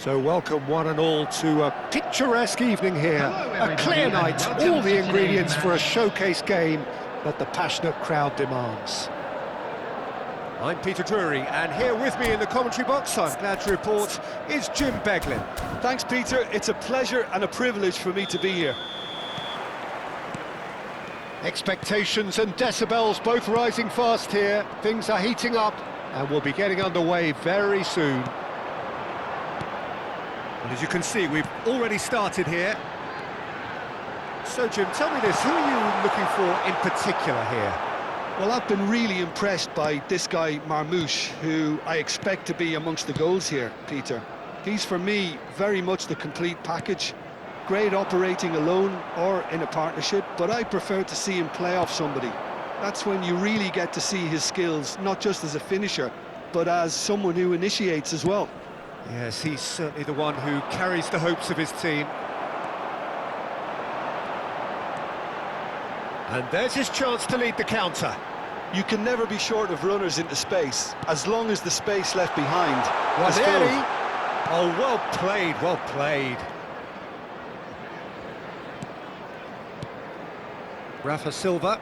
So welcome one and all to a picturesque evening here, a clear night, all the ingredients for a showcase game that the passionate crowd demands. I'm Peter Drury, and here with me in the commentary box, I'm glad to report, is Jim Beglin. Thanks, Peter. It's a pleasure and a privilege for me to be here. Expectations and decibels both rising fast here. Things are heating up, and we'll be getting underway very soon. And as you can see, we've already started here. So, Jim, tell me this, who are you looking for in particular here? Well, I've been really impressed by this guy, Marmoush, who I expect to be amongst the goals here, Peter. He's, for me, very much the complete package. Great operating alone or in a partnership, but I prefer to see him play off somebody. That's when you really get to see his skills, not just as a finisher, but as someone who initiates as well. Yes, he's certainly the one who carries the hopes of his team. And there's his chance to lead the counter. You can never be short of runners into space, as long as the space left behind is Waneri. filled. Oh, well played, well played. Rafa Silva.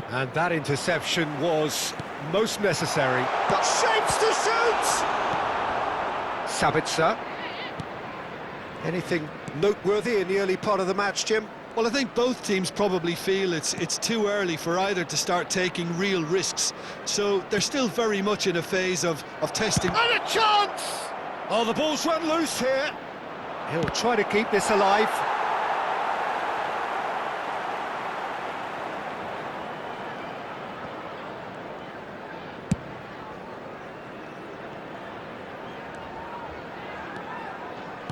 And that interception was most necessary. Got shapes to shoot! Sabitzer. Anything noteworthy in the early part of the match, Jim? Well, I think both teams probably feel it's too early for either to start taking real risks. So they're still very much in a phase of testing. And a chance! Oh, the ball's run loose here. He'll try to keep this alive.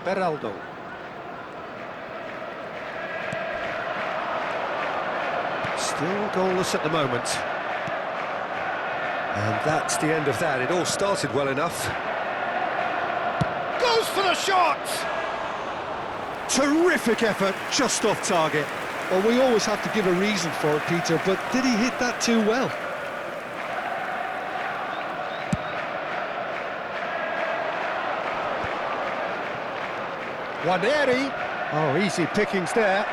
Beraldo. Still goalless at the moment. And that's the end of that. It all started well enough. Goes for the shot! Terrific effort, just off target. Well, we always have to give a reason for it, Peter, but did he hit that too well? Waneri. Oh, easy pickings there.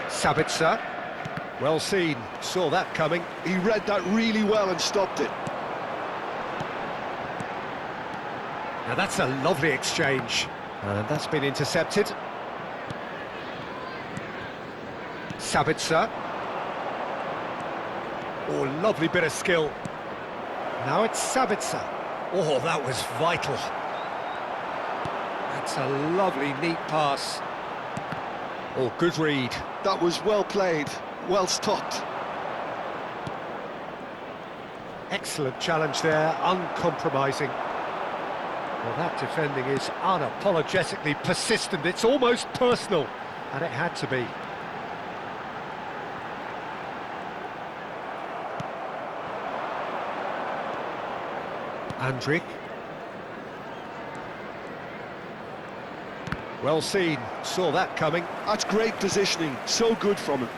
Sabitzer. Well seen, saw that coming. He read that really well and stopped it. Now that's a lovely exchange. And that's been intercepted. Sabitzer. Oh, lovely bit of skill. Now it's Sabitzer. Oh, that was vital. That's a lovely, neat pass. Oh, good read. That was well played, well stopped. Excellent challenge there, uncompromising. Well, that defending is unapologetically persistent. It's almost personal, and it had to be. Andrik. Well seen, saw that coming. That's great positioning, so good from him.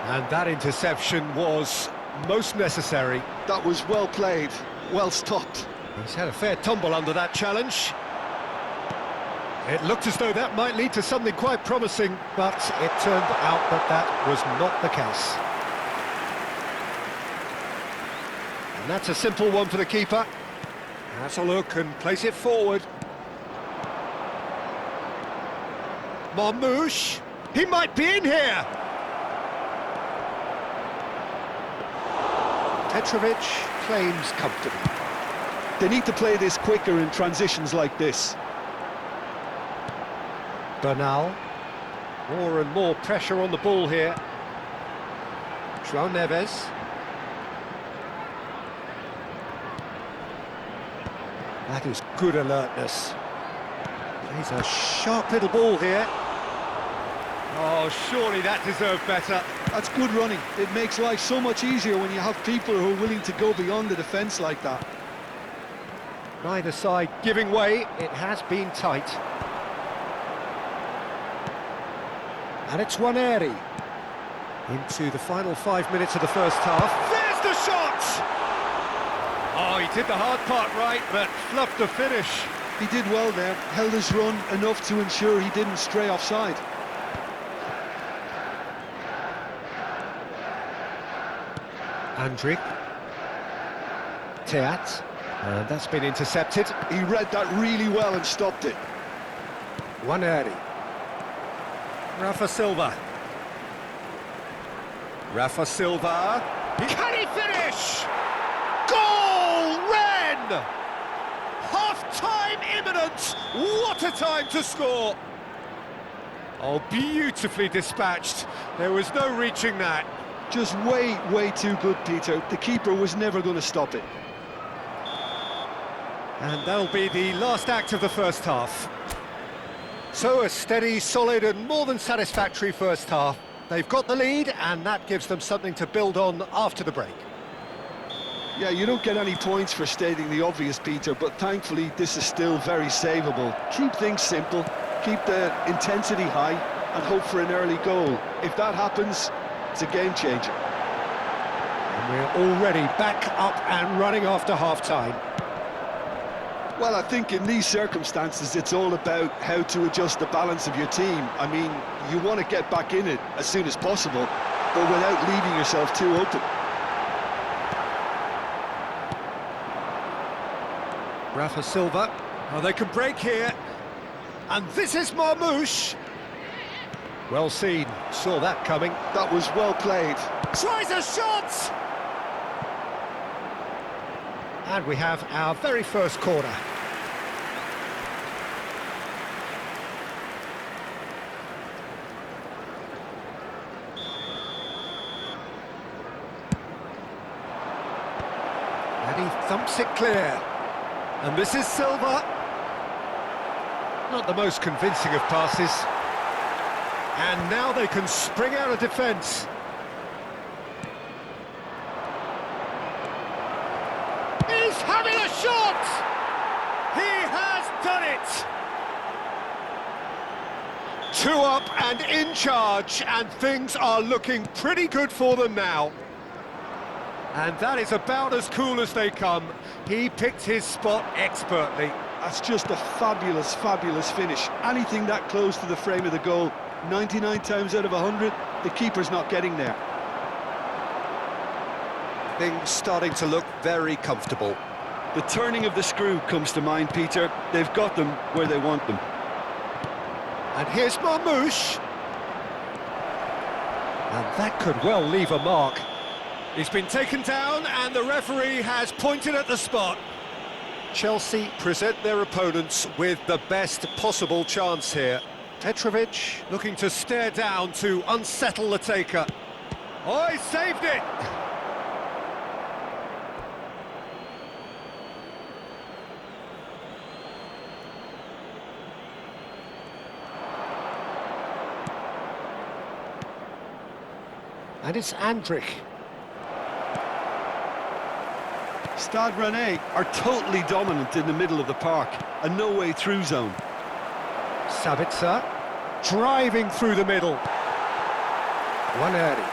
And that interception was most necessary. That was well played, well stopped. He's had a fair tumble under that challenge. It looked as though that might lead to something quite promising, but it turned out that that was not the case. And that's a simple one for the keeper. Has a look and place it forward. Marmoush, he might be in here. Petrovic claims comfortably. They need to play this quicker in transitions like this. Bernal. More and more pressure on the ball here. João Neves. That is good alertness. Plays a sharp little ball here. Oh, surely that deserved better. That's good running. It makes life so much easier when you have people who are willing to go beyond the defence like that. Neither side giving way. It has been tight. And it's Nwaneri. Into the final 5 minutes of the first half. There's the shot! Oh, he did the hard part right, but fluffed the finish. He did well there, held his run enough to ensure he didn't stray offside. Andrić. Teat. And that's been intercepted. He read that really well and stopped it. Nwaneri. Rafa Silva. Rafa Silva. Can he finish? Goal! Ren! Half-time imminent! What a time to score! Oh, beautifully dispatched. There was no reaching that. Just way too good, Peter. The keeper was never going to stop it. And that'll be the last act of the first half. So a steady, solid and more than satisfactory first half. They've got the lead and that gives them something to build on after the break. Yeah, you don't get any points for stating the obvious, Peter, but thankfully this is still very savable. Keep things simple, keep the intensity high and hope for an early goal. If that happens, it's a game changer. And we're already back up and running after half-time. Well, I think in these circumstances, it's all about how to adjust the balance of your team. I mean, you want to get back in it as soon as possible, but without leaving yourself too open. Rafa Silva. Oh, they can break here. And this is Marmoush. Well seen. Saw that coming. That was well played. Tries a shot! And we have our very first corner. And he thumps it clear. And this is Silva. Not the most convincing of passes. And now they can spring out of defence. He's having a shot! He has done it! 2 up and in charge, and things are looking pretty good for them now. And that is about as cool as they come. He picked his spot expertly. That's just a fabulous finish. Anything that close to the frame of the goal, 99 times out of 100, the keeper's not getting there. Things starting to look very comfortable. The turning of the screw comes to mind, Peter. They've got them where they want them. And here's Marmoush. And that could well leave a mark. He's been taken down and the referee has pointed at the spot. Chelsea present their opponents with the best possible chance here. Petrovic looking to stare down to unsettle the taker. Oh, he saved it! And it's Andrić. Stade Rennais are totally dominant in the middle of the park, a no-way through zone. Sabitzer driving through the middle. Nwaneri.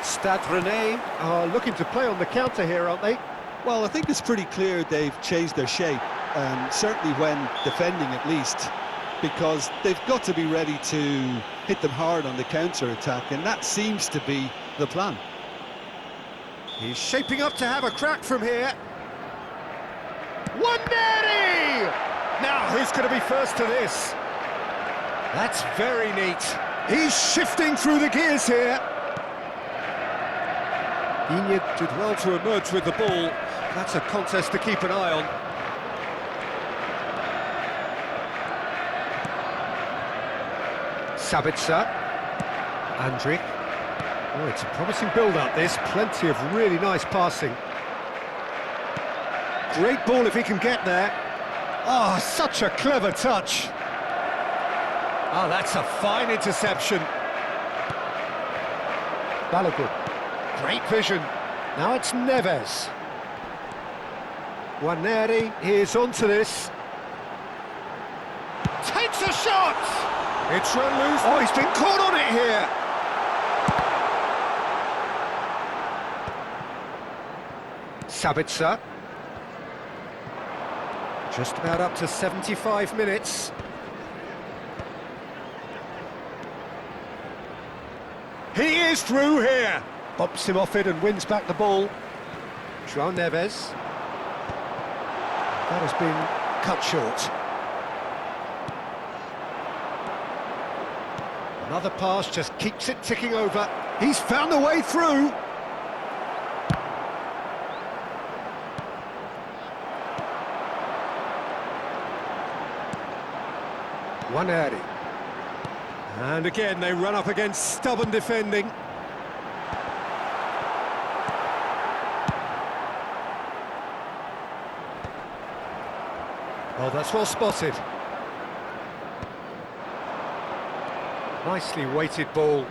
Stade Rennais are looking to play on the counter here, aren't they? Well, I think it's pretty clear they've changed their shape, certainly when defending at least, because they've got to be ready to hit them hard on the counter-attack, and that seems to be the plan. He's shaping up to have a crack from here. Nwaneri! Now, who's going to be first to this? That's very neat. He's shifting through the gears here. Digne did well to emerge with the ball. That's a contest to keep an eye on. Sabitzer. Andrić. Oh, it's a promising build-up, this. Plenty of really nice passing. Great ball if he can get there. Oh, such a clever touch. Oh, that's a fine interception. Balogun. Great vision. Now it's Neves. Nwaneri is onto this. Takes a shot! It's run loose. Oh, he's been caught on it here. Sabitzer. Just about up to 75 minutes. He is through here. Bumps him off it and wins back the ball. João Neves. That has been cut short. Another pass just keeps it ticking over. He's found a way through. Waneri. And again, they run up against stubborn defending. Oh, that's well spotted. Nicely weighted ball.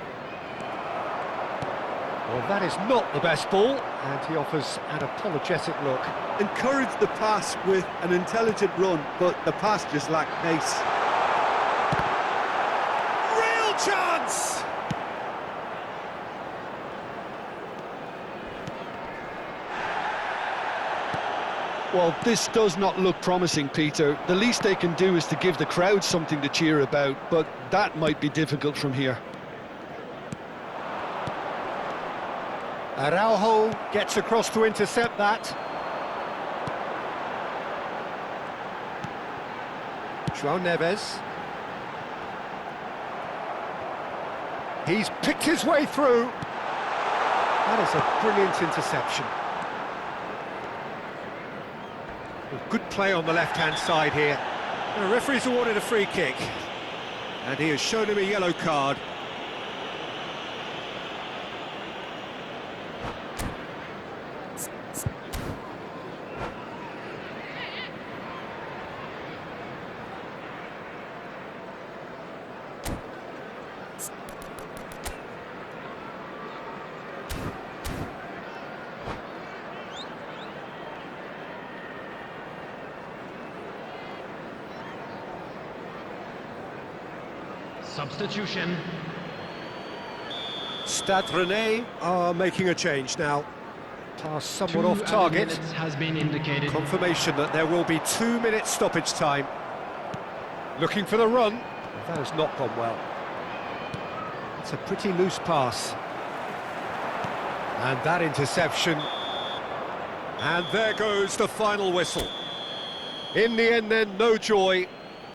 Well, that is not the best ball, and he offers an apologetic look. Encouraged the pass with an intelligent run, but the pass just lacked pace. Real chance! Well, this does not look promising, Peter. The least they can do is to give the crowd something to cheer about, but that might be difficult from here. Araujo gets across to intercept that. João Neves. He's picked his way through. That is a brilliant interception. Good play on the left-hand side here. The referee's awarded a free kick, and he has shown him a yellow card. Substitution. Stade Rennais are making a change now. Pass somewhat 2 off target. minutes has been indicated. Confirmation that there will be 2 minutes stoppage time. Looking for the run. That has not gone well. It's a pretty loose pass. And that interception. And there goes the final whistle. In the end then, no joy.